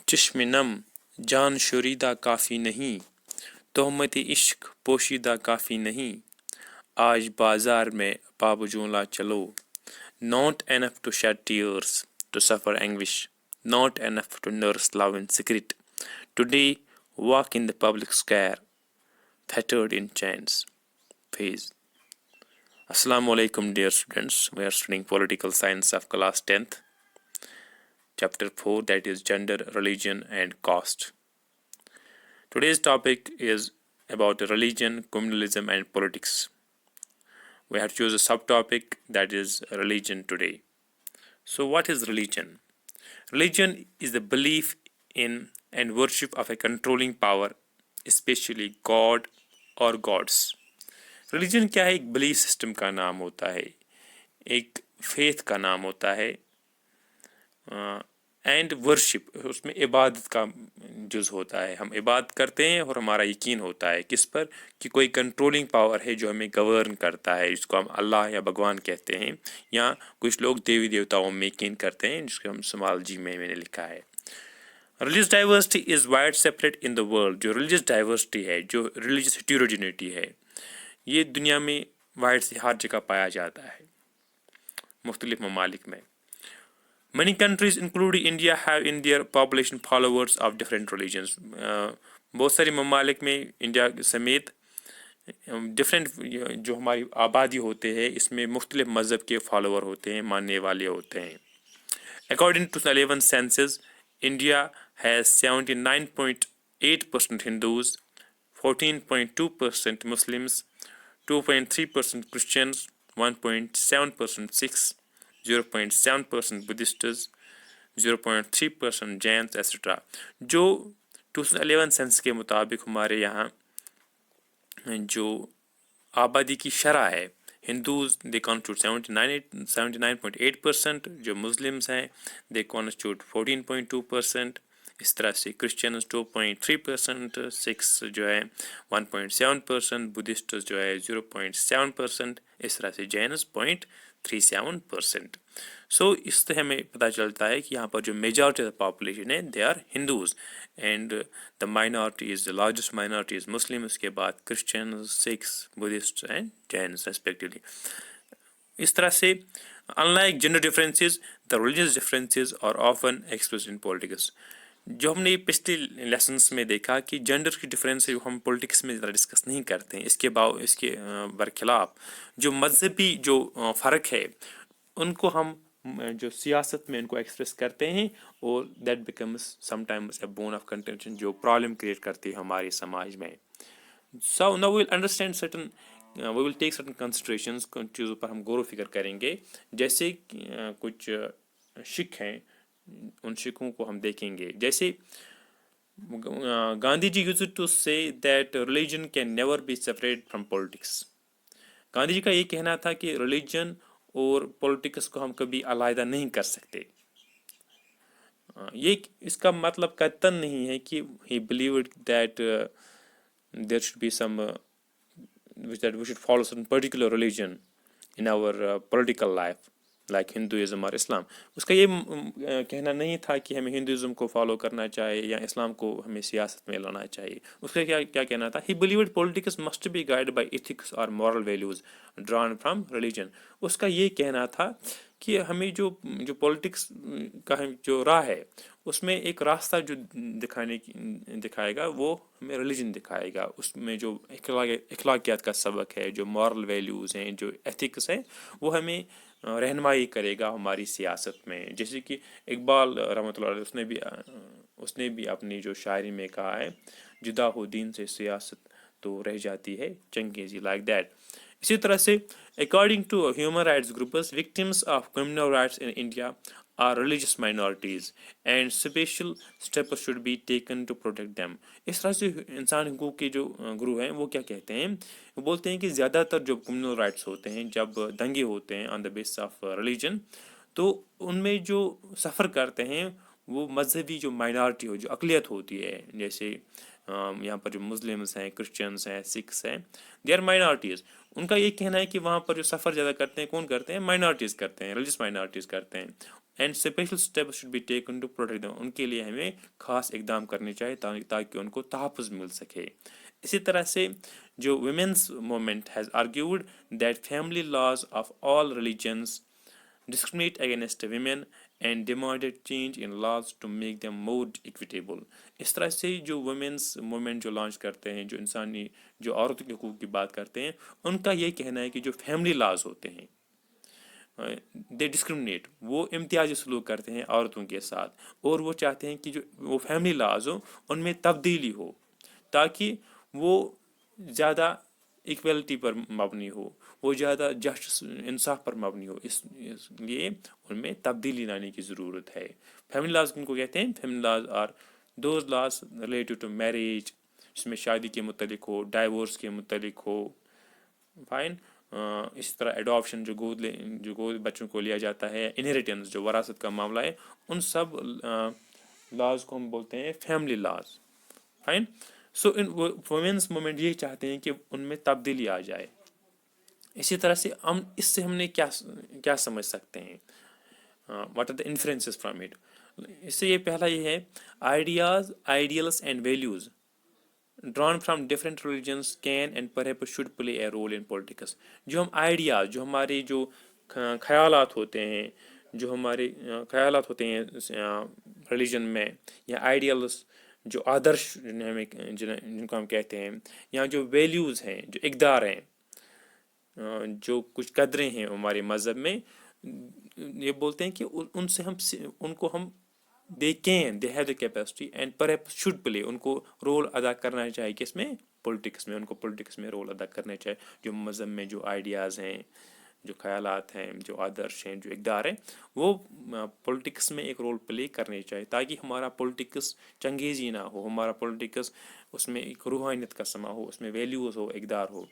चश्म नम जान शुरीदा काफ़ी नहीं, तोहमत इश्क पोशीदा काफ़ी नहीं, आज बाजार में पाबजूला चलो, not enough to shed tears, to suffer anguish, not enough to nurse love in secret, today walk in the public square, fettered in chains. Phase. Assalamu alaikum dear students, we are studying political science of class 10th, chapter 4, that is gender, religion and caste. Today's topic is about religion, communalism and politics. We have to choose a subtopic, that is religion today. So what is religion? Religion is the belief in and worship of a controlling power, especially God or gods. Religion क्या है? एक belief system का नाम होता है, एक faith का नाम होता है, एंड वर्शिप उसमें इबादत का जुज़ होता है. हम इबादत करते हैं और हमारा यकीन होता है किस पर, कि कोई कंट्रोलिंग पावर है जो हमें गवर्न करता है, जिसको हम अल्लाह या भगवान कहते हैं, या कुछ लोग देवी देवताओं में यकीन करते हैं, जिसको हम समाल जी में मैंने लिखा है. Religious diversity is wide separate in the world. जो रिलीजियस डाइवर्सिटी है, जो रिलीजियस हेटेरोजेनिटी है, ये दुनिया में वाइड से हर जगह पाया जाता है मुख्तलिफ ममालिक में. Many countries, including India, have in their population followers of different religions. बहुत सारी ममालिक में इंडिया समेत डिफरेंट जो हमारी आबादी होते हैं, इसमें मुख्तलिफ मज़हब के फॉलोअर होते हैं, मानने वाले होते हैं. According to the 11th census, India has 79.8% Hindus, 14.2% Muslims, 2.3% Christians, 1.7% Sikhs, 0.7% Buddhists, 0.3% Jains, etc. जो 2011 सेंस के मुताबिक हमारे यहाँ जो आबादी की शरह है, हिंदूज दे कॉन्स्टिट्यूट 79.8%, जो मुस्लिम्स हैं दे कॉन्स्टिट्यूट 14.2%, इस तरह से क्रिश्चियंस 2.3%, सिक्स जो है 1.7%, बुद्धिस्ट जो है 0.7%, इस तरह से जैनस 0.37%. सो इससे हमें पता चलता है कि यहाँ पर जो मेजॉरिटी ऑफ द पॉपुलेशन है they are Hindus, and the minority is the largest minority is Muslim, उसके बाद Christian, Sikhs, Buddhist and Jains respectively. इस तरह से unlike gender differences, the religious differences are often expressed in politics. जो हमने पिछले लेसन्स में देखा कि जेंडर की डिफरेंस हम पॉलिटिक्स में ज़्यादा डिस्कस नहीं करते हैं, इसके बरखिलाफ जो मजहबी जो फ़र्क है उनको हम जो सियासत में उनको एक्सप्रेस करते हैं, और that becomes sometimes a bone of contention, जो प्रॉब्लम क्रिएट करती है हमारे समाज में. So now we will understand certain, we will take certain considerations, कुछ चीज़ों पर हम गौर फिक्र करेंगे. जैसे कुछ सिख हैं, उन सिखों को हम देखेंगे. जैसे Gandhi ji used to say that religion can never be separate from politics. Gandhi ji का ये कहना था कि रिलीजन और पॉलिटिक्स को हम कभी अलग नहीं कर सकते. ये इसका मतलब कतई नहीं है कि he believed that there should be some that we should follow some particular religion in our political life like Hinduism or Islam. उसका ये कहना नहीं था कि हमें हिंदुज़म को फॉलो करना चाहिए या इस्लाम को हमें सियासत में लाना चाहिए. उसका क्या कहना था? He believed politics must be guided by ethics or moral values drawn from religion. उसका ये कहना था कि हमें जो पॉलिटिक्स का जो राह है उसमें एक रास्ता जो दिखाएगा वो हमें रिलीजन दिखाएगा. उसमें जो अखलाकियात का सबक है, जो मॉरल वैल्यूज़ हैं, जो एथिक्स हैं, वो हमें रहनुमाई करेगा हमारी सियासत में. जैसे कि इकबाल रहमतुल्लाह अलैह उसने भी अपनी जो शायरी में कहा है, जुदा हो दीन से सियासत तो रह जाती है चंगेज़ी, लाइक दैट. इसी तरह से according to human rights groups, victims of criminal rights in India are religious minorities and special steps should be taken to protect them. इस तरह से इंसान हकूक़ के जो गुरु हैं वो क्या कहते हैं, वो बोलते हैं कि ज़्यादातर जो कम्युनल राइट्स होते हैं, जब दंगे होते हैं on the basis of religion, तो उनमें जो सफ़र करते हैं वो मजहबी जो माइनॉरिटी हो, जो अक़लियत होती है, जैसे यहाँ पर जो मुस्लिम्स हैं, क्रिश्चियंस हैं, सिख्स हैं, दे आर माइनॉरिटीज़. उनका ये कहना है कि वहाँ पर जो सफ़र ज़्यादा करते हैं कौन करते हैं? माइनॉरिटीज़ करते हैं, रिलीजियस माइनॉरिटीज़ करते हैं. And special step should be taken to protect them, उनके लिए हमें खास इकदाम करने चाहिए ताकि उनको तहफ़्फ़ुज़ मिल सके। इसी तरह से जो women's movement has argued that family laws of all religions discriminate against women and demanded change in laws to make them more equitable। इस तरह से जो वुमेन्स मूवमेंट जो लॉन्च करते हैं, जो औरतों के हकूक़ की बात करते हैं, उनका ये कहना है कि जो फैमिली लॉज होते हैं दे डिस्क्रिमिनेट, वो इम्तियाजी सलूक करते हैं औरतों के साथ, और वो चाहते हैं कि जो वो फैमिली लॉज हो उनमें तब्दीली हो ताकि वो ज़्यादा इक्वलिटी पर मबनी हो, वो ज़्यादा जस्टिस इंसाफ पर मबनी हो, इसलिए उनमें तब्दीली लाने की ज़रूरत है। फैमिली लॉज किनको कहते हैं? Family laws are those laws related to marriage, जिसमें शादी के मुतलिक हो, डाइवोर्स के मुतलिक हो, फाइन। इसी तरह एडॉप्शन, जो गोद बच्चों को लिया जाता है, इनहेरिटेंस जो वरासत का मामला है, उन सब लॉज को हम बोलते हैं family laws, fine. So in women's movement ये चाहते हैं कि उनमें तब्दीली आ जाए। इसी तरह से इससे हमने क्या समझ सकते हैं, what are the influences from it. इससे ये पहला ये है, ideas, ideals and values drawn from different religions can and perhaps should play a role in politics। जो हम आइडियाज, जो हमारे जो ख्यालात होते हैं, जो हमारे ख्यालात होते हैं रिलीजन में, या आइडियल्स जो आदर्श जिनको हम कहते हैं, या जो वैल्यूज़ हैं, जो इक़दार हैं, जो कुछ कदरें हैं हमारे मज़हब में, ये बोलते हैं कि उनसे उनको हम they have the capacity and perhaps should play, उनको रोल अदा करना चाहिए किसमें? पॉलिटिक्स में। उनको पॉलिटिक्स में रोल अदा करना चाहिए। जो मज़हब में जो आइडियाज़ हैं, जो ख्यालात हैं, जो आदर्श हैं, जो इक़दार हैं, वो पॉलिटिक्स में एक रोल प्ले करने चाहिए ताकि हमारा पॉलिटिक्स चंगेज़ी ना हो, हमारा पॉलिटिक्स उसमें एक रूहानियत का समा हो, उसमें वैल्यूज़ हो, इक़दार हो।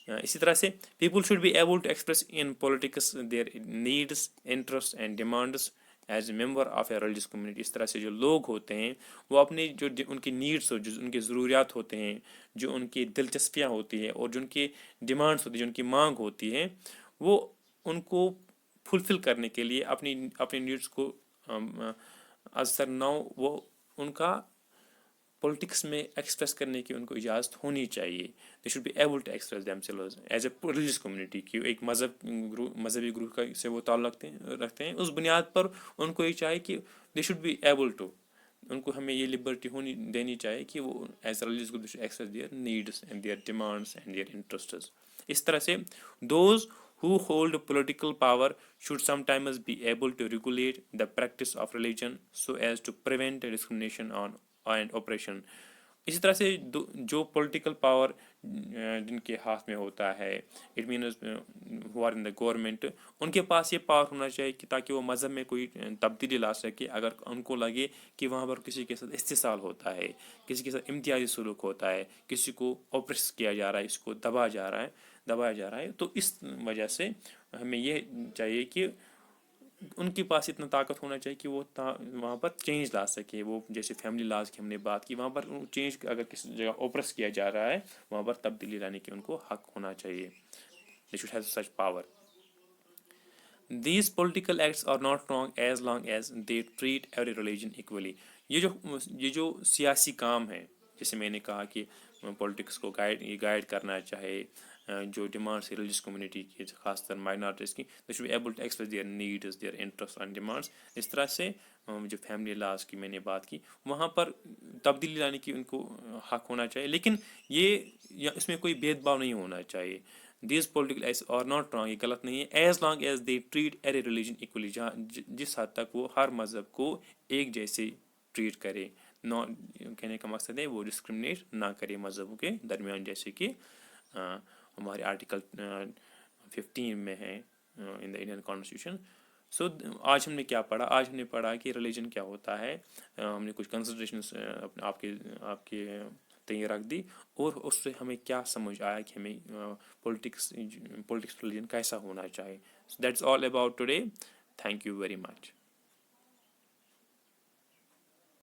इसी तरह से people should be able to express in politics their needs, interest and demands as a member of a religious community. इस तरह से जो लोग होते हैं वो अपनी जो उनकी नीड्स हो, जो उनकी ज़रूरियात होते हैं, जो उनकी दिलचस्पियाँ होती हैं, और जो उनकी डिमांड्स होती हैं, जो उनकी मांग होती है, वो उनको फुलफ़िल करने के लिए अपनी नीड्स को असर ना हो, वो उनका पॉलिटिक्स में एक्सप्रेस करने की उनको इजाज़त होनी चाहिए। They should be able to express themselves as a religious community, कि एक मजहबी ग्रुप का से वो ताल्लुक़ रखते हैं, उस बुनियाद पर उनको ये चाहिए कि they should be able to, उनको हमें ये लिबर्टी देनी चाहिए कि वो as religious group express their needs and their demands and their interests. इस तरह से those who hold political power should sometimes be able to regulate the practice of religion so as to prevent discrimination and oppression। इसी तरह से जो political power जिनके हाथ में होता है, it means who are in the government, उनके पास ये पावर होना चाहिए कि ताकि वो मज़हब में कोई तब्दीली ला सके अगर उनको लगे कि वहाँ पर किसी के साथ इस्तिसाल होता है, किसी के साथ इम्तियाजी सलूक होता है, किसी को ऑप्रेस किया जा रहा है, इसको दबाया जा रहा है। तो इस वजह से हमें ये चाहिए कि उनके पास इतना ताकत होना चाहिए कि वो वहाँ पर चेंज ला सके। वो जैसे फैमिली लॉज की हमने बात की, वहाँ पर चेंज, अगर किसी जगह ओप्रेस किया जा रहा है, वहाँ पर तब्दीली लाने की उनको हक होना चाहिए। They should have such power. These political acts are not wrong as long as they treat every religion equally। ये जो सियासी काम है, जैसे मैंने कहा कि पॉलिटिक्स को गाइड करना चाहे, जो डिमांड्स रिलीजियस कम्युनिटी की, खासकर माइनॉरिटीज़ की, they should be able to express their needs, their interest and demands. इस तरह से जो फैमिली लॉज की मैंने बात की, वहाँ पर तब्दीली लाने की उनको हक होना चाहिए, लेकिन इसमें कोई भेदभाव नहीं होना चाहिए। This political acts are not wrong, ये गलत नहीं है, as long as they treat every religion equally, जहाँ जिस हद तक वो हर मज़हब को एक जैसे ट्रीट करे। नॉट कहने का मकसद है वो डिस्क्रिमिनेट ना करे मज़हबों के दरमियान, जैसे कि हमारे आर्टिकल 15 में है इन द इंडियन कॉन्स्टिट्यूशन। सो आज हमने क्या पढ़ा? आज हमने पढ़ा कि रिलीजन क्या होता है, हमने कुछ कंसिडरेशंस आपके तय रख दी, और उससे हमें क्या समझ आया कि हमें पॉलिटिक्स रिलीजन कैसा होना चाहिए। That's all about today. Thank you very much.